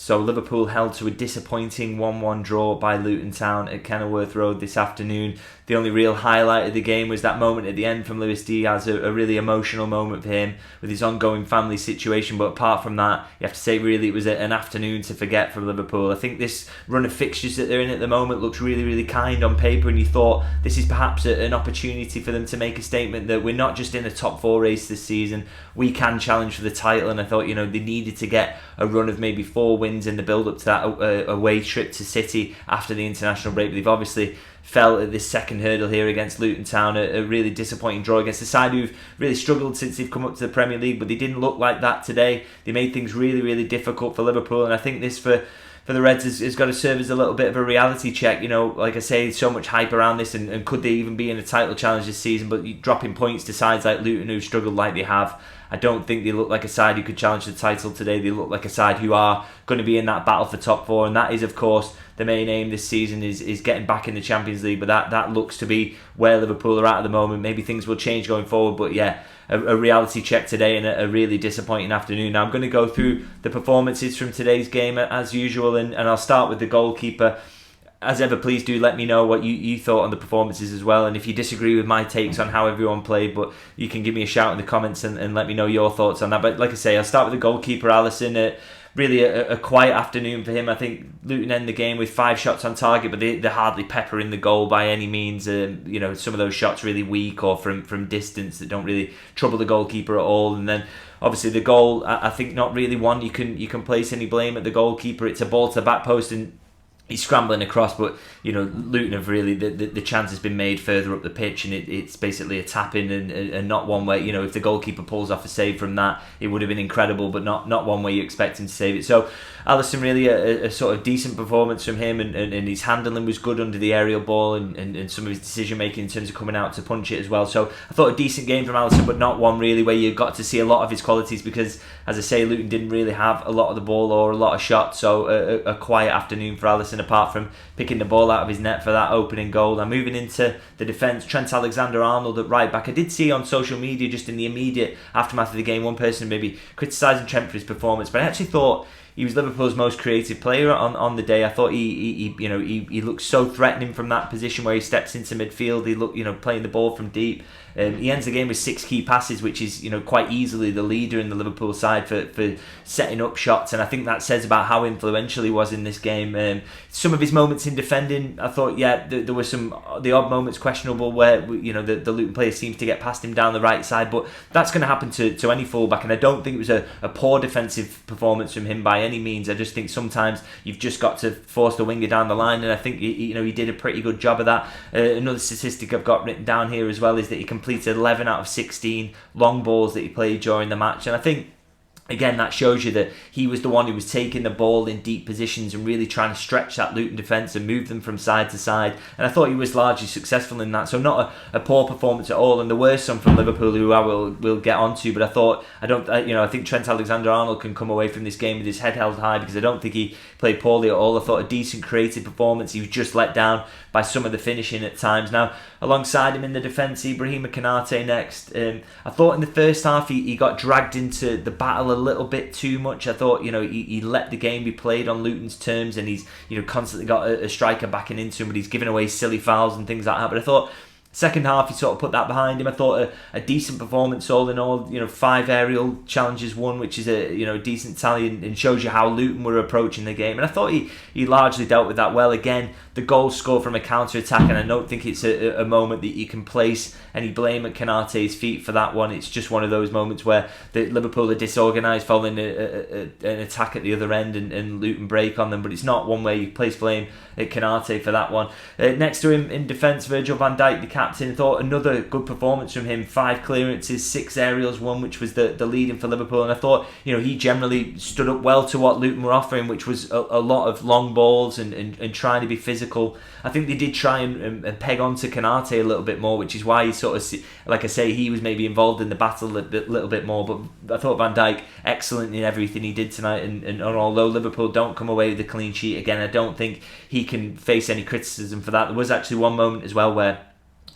So Liverpool held to a disappointing 1-1 draw by Luton Town at Kenilworth Road this afternoon. The only real highlight of the game was that moment at the end from Luis Diaz, a really emotional moment for him with his ongoing family situation. But apart from that, you have to say really it was an afternoon to forget for Liverpool. I think this run of fixtures that they're in at the moment looks really, really kind on paper, and you thought this is perhaps an opportunity for them to make a statement that we're not just in a top 4 race this season, we can challenge for the title. And I thought, they needed to get a run of maybe 4 wins in the build-up to that away trip to City after the international break. But they've obviously fell at this second hurdle here against Luton Town, a really disappointing draw against a side who've really struggled since they've come up to the Premier League, but they didn't look like that today. They made things really, really difficult for Liverpool, and I think this for the Reds has got to serve as a little bit of a reality check. Like I say, so much hype around this, and could they even be in a title challenge this season? But dropping points to sides like Luton, who've struggled like they have, I don't think they look like a side who could challenge the title today. They look like a side who are going to be in that battle for top 4, and that is, of course, the main aim this season is getting back in the Champions League. But that looks to be where Liverpool are at the moment. Maybe things will change going forward, but yeah, a reality check today and a really disappointing afternoon. Now I'm going to go through the performances from today's game as usual, and I'll start with the goalkeeper. As ever, please do let me know what you thought on the performances as well, and if you disagree with my takes on how everyone played, but you can give me a shout in the comments and let me know your thoughts on that. But like I say, I'll start with the goalkeeper, Alisson. Really a quiet afternoon for him. I think Luton end the game with 5 shots on target, but they're hardly peppering the goal by any means. Some of those shots really weak or from distance that don't really trouble the goalkeeper at all. And then obviously the goal, I think not really one you can place any blame at the goalkeeper. It's a ball to the back post and he's scrambling across, but Luton have really the chance has been made further up the pitch, and it's basically a tap in and not one where if the goalkeeper pulls off a save from that, it would have been incredible, but not one where you expect him to save it. So Alisson, really a sort of decent performance from him, and his handling was good under the aerial ball, and some of his decision making in terms of coming out to punch it as well. So I thought a decent game from Alisson, but not one really where you got to see a lot of his qualities, because as I say, Luton didn't really have a lot of the ball or a lot of shots. So a quiet afternoon for Alisson, apart from picking the ball out of his net for that opening goal. Now moving into the defence, Trent AlexanderArnold at right back. I did see on social media just in the immediate aftermath of the game one person maybe criticising Trent for his performance, but I actually thought he was Liverpool's most creative player on the day. I thought he looked so threatening from that position where he steps into midfield. He looked playing the ball from deep. He ends the game with 6 key passes, which is quite easily the leader in the Liverpool side for setting up shots, and I think that says about how influential he was in this game. Some of his moments in defending, I thought, there were the odd moments questionable where the Luton player seems to get past him down the right side, but that's going to happen to any fullback, and I don't think it was a poor defensive performance from him by any means. I just think sometimes you've just got to force the winger down the line, and I think he did a pretty good job of that. Another statistic I've got written down here as well is that he completed 11 out of 16 long balls that he played during the match, and I think again that shows you that he was the one who was taking the ball in deep positions and really trying to stretch that Luton defence and move them from side to side, and I thought he was largely successful in that. So not a poor performance at all, and there were some from Liverpool who I will get onto, but I think Trent AlexanderArnold can come away from this game with his head held high, because I don't think he played poorly at all. I thought a decent creative performance. He was just let down by some of the finishing at times. Now alongside him in the defence, Ibrahima Konate next. I thought in the first half he got dragged into the battle a little bit too much. I thought he let the game be played on Luton's terms, and he's constantly got a striker backing into him, but he's giving away silly fouls and things like that. But I thought second half he sort of put that behind him. I thought a decent performance all in all. 5 aerial challenges won, which is a decent tally, and shows you how Luton were approaching the game, and I thought he largely dealt with that well. Again, the goal scored from a counter-attack, and I don't think it's a moment that you can place any blame at Konate's feet for that one. It's just one of those moments where the Liverpool are disorganised following an attack at the other end, and Luton break on them, but it's not one where you place blame at Konate for that one. Next to him in defence, Virgil van Dijk, the captain, thought another good performance from him. 5 clearances, 6 aerials won, which was the leading for Liverpool, and I thought he generally stood up well to what Luton were offering, which was a lot of long balls and trying to be physical. I think they did try and peg onto Konate a little bit more, which is why he sort of, like I say, he was maybe involved in the battle a little bit more. But I thought Van Dijk excellent in everything he did tonight, and although Liverpool don't come away with a clean sheet again, I don't think he can face any criticism for that. There was actually one moment as well where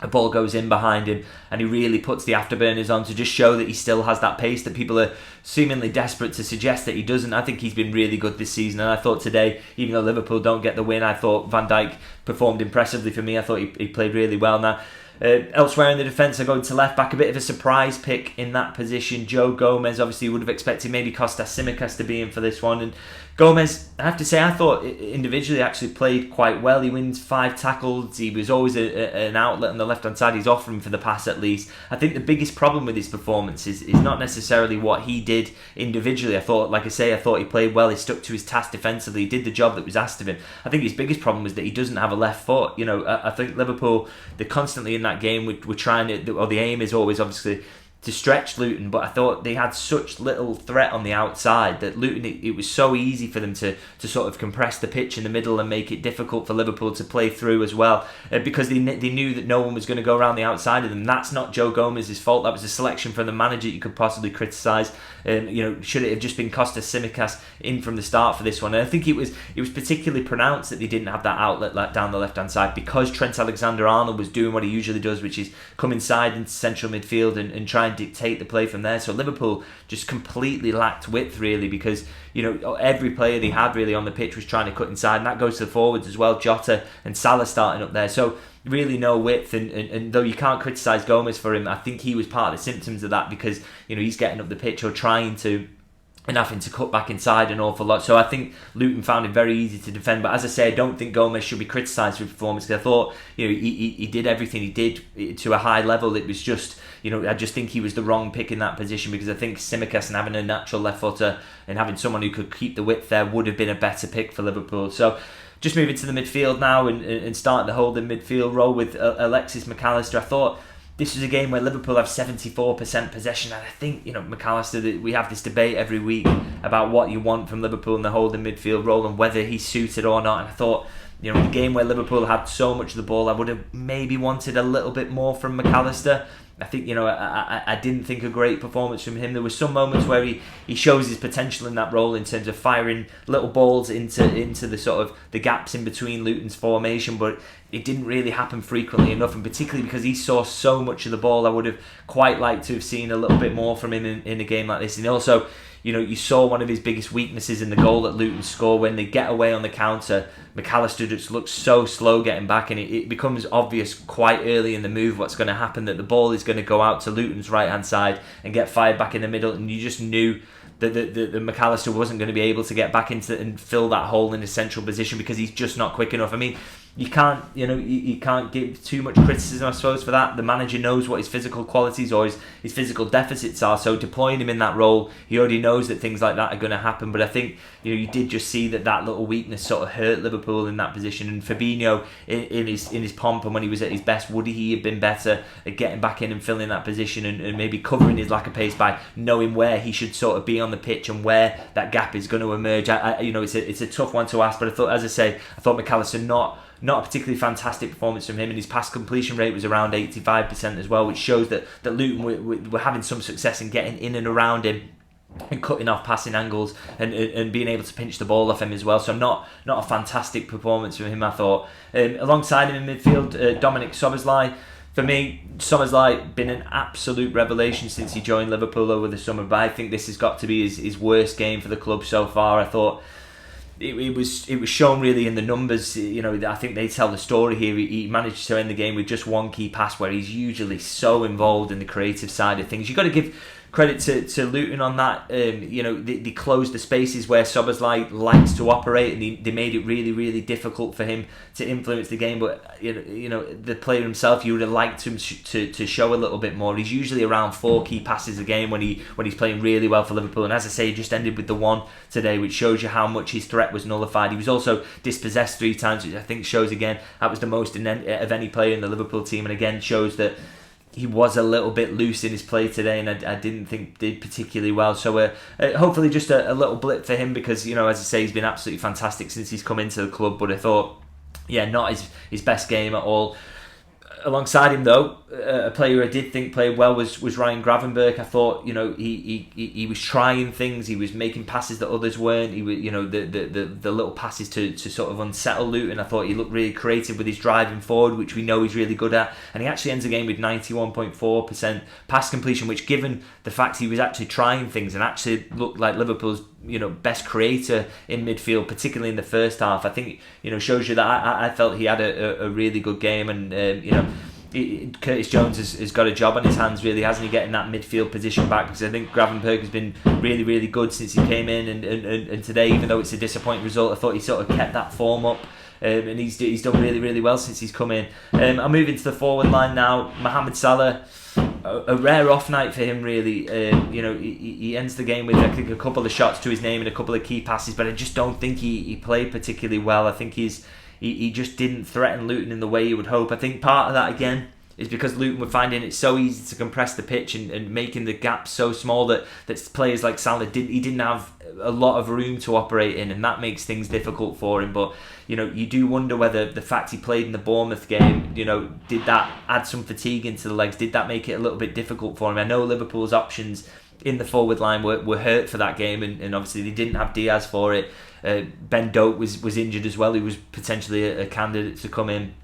a ball goes in behind him and he really puts the afterburners on to just show that he still has that pace that people are seemingly desperate to suggest that he doesn't. I think he's been really good this season, and I thought today, even though Liverpool don't get the win, I thought Van Dijk performed impressively for me. I thought he played really well. Now, elsewhere in the defence, I go to left back, a bit of a surprise pick in that position. Joe Gomez, obviously would have expected maybe Kostas Tsimikas to be in for this one, and Gomez, I have to say, I thought individually actually played quite well. He wins 5 tackles. He was always an outlet on the left-hand side. He's offering for the pass at least. I think the biggest problem with his performance is not necessarily what he did individually. I thought he played well. He stuck to his task defensively. He did the job that was asked of him. I think his biggest problem was that he doesn't have a left foot. You know, I think Liverpool, they're constantly in that game. We're trying to, or the aim is always obviously to stretch Luton, but I thought they had such little threat on the outside that Luton, it was so easy for them to sort of compress the pitch in the middle and make it difficult for Liverpool to play through as well, because they knew that no one was going to go around the outside of them. That's not Joe Gomez's fault. That was a selection from the manager you could possibly criticise. Should it have just been Kostas Tsimikas in from the start for this one? And I think it was particularly pronounced that they didn't have that outlet down the left-hand side, because Trent AlexanderArnold was doing what he usually does, which is come inside into central midfield and try and dictate the play from there. So Liverpool just completely lacked width, really, because every player they had really on the pitch was trying to cut inside, and that goes to the forwards as well. Jota and Salah starting up there, so really no width. And though you can't criticise Gomez for him, I think he was part of the symptoms of that, because he's getting up the pitch or trying to, and having to cut back inside an awful lot. So I think Luton found it very easy to defend. But as I say, I don't think Gomez should be criticised for his performance, because I thought he did everything he did to a high level. It was just I just think he was the wrong pick in that position, because I think Tsimikas and having a natural left footer and having someone who could keep the width there would have been a better pick for Liverpool. So just moving to the midfield now and starting to hold the midfield role with Alexis McAllister. I thought this was a game where Liverpool have 74% possession, and I think McAllister, we have this debate every week about what you want from Liverpool in the holding midfield role and whether he's suited or not. And I thought, in a game where Liverpool had so much of the ball, I would have maybe wanted a little bit more from McAllister. I think I didn't think a great performance from him. There were some moments where he shows his potential in that role in terms of firing little balls into the sort of the gaps in between Luton's formation, but it didn't really happen frequently enough, and particularly because he saw so much of the ball, I would have quite liked to have seen a little bit more from him in a game like this. And also, you saw one of his biggest weaknesses in the goal that Luton score. When they get away on the counter, McAllister just looks so slow getting back, and it becomes obvious quite early in the move what's going to happen, that the ball is going to go out to Luton's right hand side and get fired back in the middle, and you just knew that the McAllister wasn't going to be able to get back into and fill that hole in his central position, because he's just not quick enough. I mean, you can't give too much criticism, I suppose, for that. The manager knows what his physical qualities or his physical deficits are, so deploying him in that role, he already knows that things like that are going to happen. But I think you did just see that little weakness sort of hurt Liverpool in that position. And Fabinho, in his pomp and when he was at his best, would he have been better at getting back in and filling that position and maybe covering his lack of pace by knowing where he should sort of be on the pitch and where that gap is going to emerge? It's a tough one to ask, but I thought McAllister not a particularly fantastic performance from him, and his pass completion rate was around 85% as well, which shows that Luton were having some success in getting in and around him and cutting off passing angles and being able to pinch the ball off him as well. So not a fantastic performance from him, I thought. Alongside him in midfield, Dominik Szoboszlai. For me, Szoboszlai been an absolute revelation since he joined Liverpool over the summer, but I think this has got to be his worst game for the club so far. I thought it was shown really in the numbers. I think they tell the story here. He managed to end the game with just one key pass, where he's usually so involved in the creative side of things. You've got to give credit to Luton on that. They closed the spaces where Szoboszlai likes to operate, and they made it really, really difficult for him to influence the game. But the player himself, you would have liked him to show a little bit more. He's usually around 4 key passes a game when he's playing really well for Liverpool. And as I say, he just ended with the one today, which shows you how much his threat was nullified. He was also dispossessed 3 times, which I think shows again that was the most of any player in the Liverpool team, and again shows that he was a little bit loose in his play today, and I didn't think did particularly well. So hopefully just a little blip for him, because as I say, he's been absolutely fantastic since he's come into the club. But I thought, not his best game at all. Alongside him, though, a player who I did think played well was Ryan Gravenberch. I thought, he was trying things. He was making passes that others weren't. He was, the little passes to sort of unsettle Luton. I thought he looked really creative with his driving forward, which we know he's really good at. And he actually ends the game with 91.4% pass completion, which, given the fact he was actually trying things and actually looked like Liverpool's best creator in midfield, particularly in the first half, I think shows you that I felt he had a really good game. And Curtis Jones has got a job on his hands, really, hasn't he, getting that midfield position back, because I think Gravenberch has been really, really good since he came in, and today, even though it's a disappointing result, I thought he sort of kept that form up, and he's done really, really well since he's come in. I'll move into the forward line now. Mohamed Salah, a rare off night for him, really. He ends the game with, I think, a couple of shots to his name and a couple of key passes, but I just don't think he played particularly well. I think he just didn't threaten Luton in the way you would hope. I think part of that, again, is because Luton were finding it so easy to compress the pitch and making the gaps so small that players like Salah didn't have a lot of room to operate in, and that makes things difficult for him. But you do wonder whether the fact he played in the Bournemouth game, did that add some fatigue into the legs? Did that make it a little bit difficult for him? I know Liverpool's options in the forward line were hurt for that game, and obviously they didn't have Diaz for it. Ben Doak was injured as well. He was potentially a candidate to come in.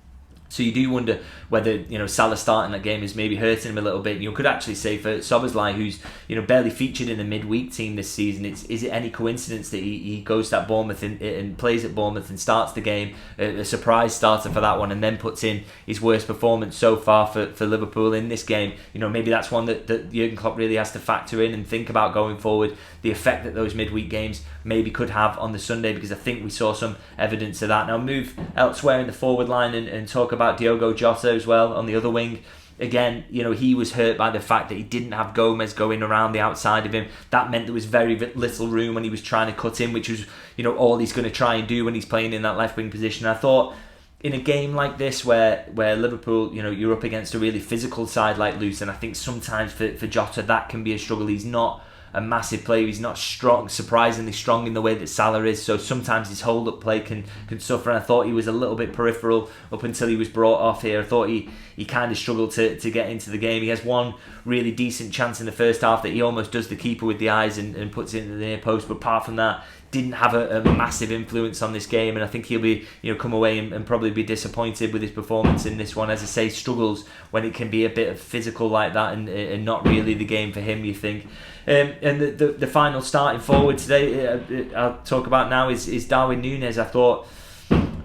So you do wonder whether Salah starting that game is maybe hurting him a little bit. You could actually say for Szoboszlai, who's barely featured in the midweek team this season, is it any coincidence that he goes to Bournemouth and plays at Bournemouth and starts the game, a surprise starter for that one, and then puts in his worst performance so far for Liverpool in this game? Maybe that's one that Jurgen Klopp really has to factor in and think about going forward, the effect that those midweek games maybe could have on the Sunday, because I think we saw some evidence of that. Now move elsewhere in the forward line and talk about Diogo Jota as well on the other wing. Again, he was hurt by the fact that he didn't have Gomez going around the outside of him. That meant there was very little room when he was trying to cut in, which was all he's going to try and do when he's playing in that left wing position. I thought in a game like this where Liverpool, you're up against a really physical side like Luton, I think sometimes for Jota that can be a struggle. He's not a massive player. He's not surprisingly strong in the way that Salah is, so sometimes his hold-up play can suffer, and I thought he was a little bit peripheral up until he was brought off here. I thought he kind of struggled to get into the game. He has one really decent chance in the first half that he almost does the keeper with the eyes and puts it into the near post, but apart from that, didn't have a massive influence on this game, and I think he'll be come away and probably be disappointed with his performance in this one. As I say, struggles when it can be a bit of physical like that and not really the game for him, you think. And the final starting forward today, I'll talk about now, is Darwin Nunez. I thought,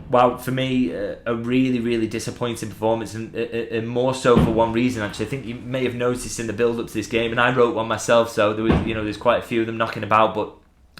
wow, for me, a really, really disappointing performance, and more so for one reason, actually. I think you may have noticed in the build-up to this game, and I wrote one myself, so there was, there's quite a few of them knocking about, but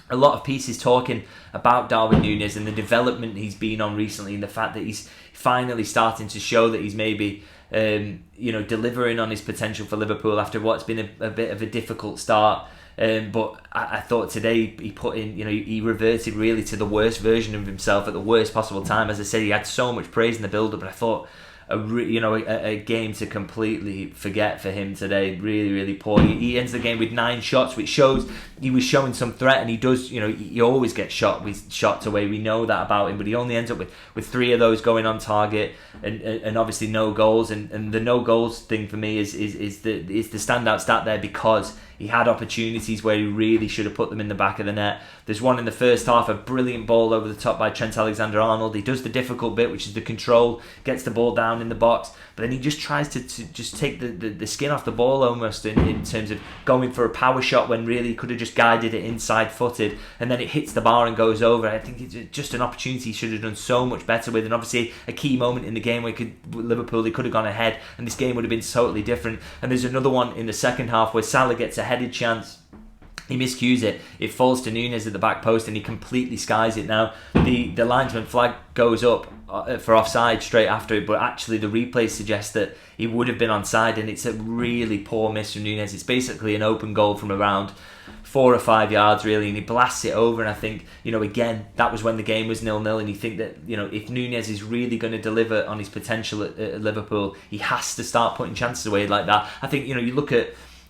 a lot of pieces talking about Darwin Nunez and the development he's been on recently, and the fact that he's finally starting to show that he's maybe delivering on his potential for Liverpool after what's been a bit of a difficult start. But I thought today he put in, he reverted really to the worst version of himself at the worst possible time. As I said, he had so much praise in the build-up, but I thought a game to completely forget for him today. Really, really poor. He ends the game with 9 shots, which shows he was showing some threat, and he does, he always gets shots away. We know that about him, but he only ends up with 3 of those going on target, and obviously no goals. And the no goals thing for me is the standout stat there, because he had opportunities where he really should have put them in the back of the net. There's one in the first half, a brilliant ball over the top by Trent AlexanderArnold. He does the difficult bit, which is the control, gets the ball down in the box, but then he just tries to just take the skin off the ball almost in terms of going for a power shot when really he could have just guided it inside footed, and then it hits the bar and goes over. I think it's just an opportunity he should have done so much better with, and obviously a key moment in the game where Liverpool, they could have gone ahead and this game would have been totally different. And there's another one in the second half where Salah gets a headed chance. He miscues it. It falls to Nunez at the back post, and he completely skies it. Now, the linesman flag goes up for offside straight after it, but actually the replay suggests that he would have been onside, and it's a really poor miss from Nunez. It's basically an open goal from around 4 or 5 yards, really, and he blasts it over. And I think, again, that was when the game was 0-0, and you think that, if Nunez is really going to deliver on his potential at Liverpool, he has to start putting chances away like that. I think, you look at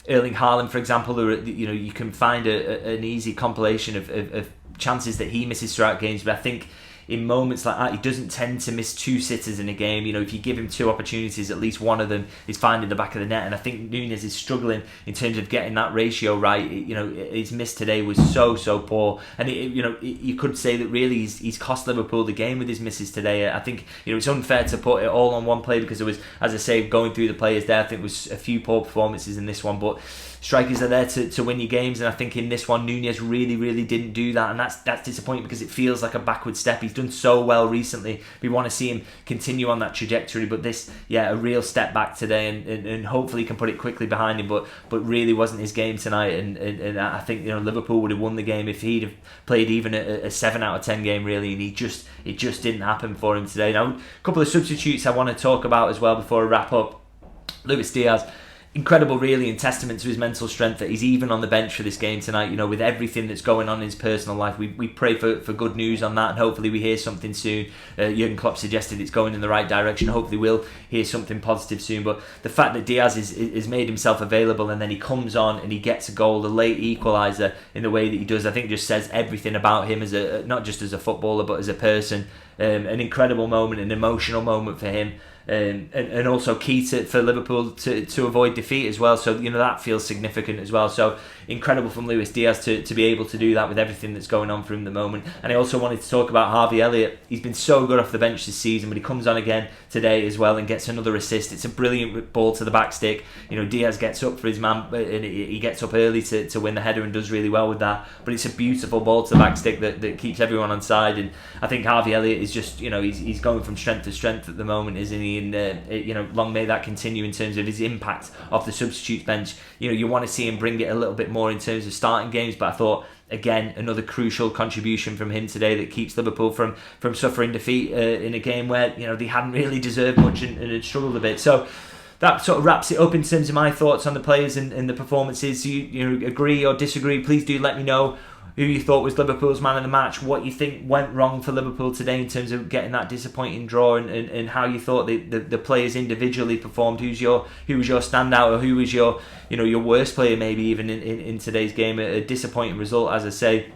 Erling Haaland, for example, you can find an easy compilation of chances that he misses throughout games, but I think in moments like that, he doesn't tend to miss two sitters in a game. You know, if you give him two opportunities, at least one of them is finding the back of the net. And I think Nunez is struggling in terms of getting that ratio right. You know, his miss today was so poor, and you could say that really he's cost Liverpool the game with his misses today. I think it's unfair to put it all on one player, because there was, as I say, going through the players there, I think there was a few poor performances in this one, but strikers are there to win your games, and I think in this one Nunez really didn't do that, and that's disappointing because it feels like a backward step. He's done so well recently. We want to see him continue on that trajectory, but this, a real step back today, and hopefully he can put it quickly behind him, but really wasn't his game tonight, and I think Liverpool would have won the game if he'd have played even a 7 out of 10 game really, and it just didn't happen for him today. Now, a couple of substitutes I want to talk about as well before I wrap up. Luis Diaz, incredible really, and testament to his mental strength that he's even on the bench for this game tonight. With everything that's going on in his personal life, we pray for good news on that, and hopefully we hear something soon. Jurgen Klopp suggested it's going in the right direction. Hopefully we'll hear something positive soon, but the fact that Diaz is made himself available, and then he comes on and he gets a goal, the late equaliser, in the way that he does, I think just says everything about him as not just as a footballer but as a person. An incredible moment, an emotional moment for him. And also key for Liverpool to avoid defeat as well, so that feels significant as well. So incredible from Luis Diaz to be able to do that with everything that's going on for him at the moment. And I also wanted to talk about Harvey Elliott. He's been so good off the bench this season, but he comes on again today as well and gets another assist. It's a brilliant ball to the back stick. Diaz gets up for his man, and he gets up early to win the header and does really well with that, but it's a beautiful ball to the back stick that keeps everyone on side. And I think Harvey Elliott is just he's going from strength to strength at the moment, isn't he? And long may that continue in terms of his impact off the substitutes bench. You want to see him bring it a little bit more in terms of starting games, but I thought again another crucial contribution from him today that keeps Liverpool from suffering defeat in a game where they hadn't really deserved much and had struggled a bit. So that sort of wraps it up in terms of my thoughts on the players and the performances. You agree or disagree? Please do let me know who you thought was Liverpool's man of the match, what you think went wrong for Liverpool today in terms of getting that disappointing draw, and how you thought the players individually performed. Who was your standout, or who was your worst player maybe even in today's game? A disappointing result, as I say.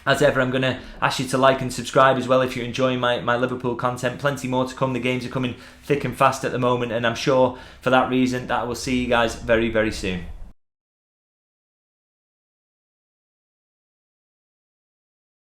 As ever, I'm going to ask you to like and subscribe as well if you're enjoying my Liverpool content. Plenty more to come. The games are coming thick and fast at the moment, and I'm sure for that reason that I will see you guys very soon.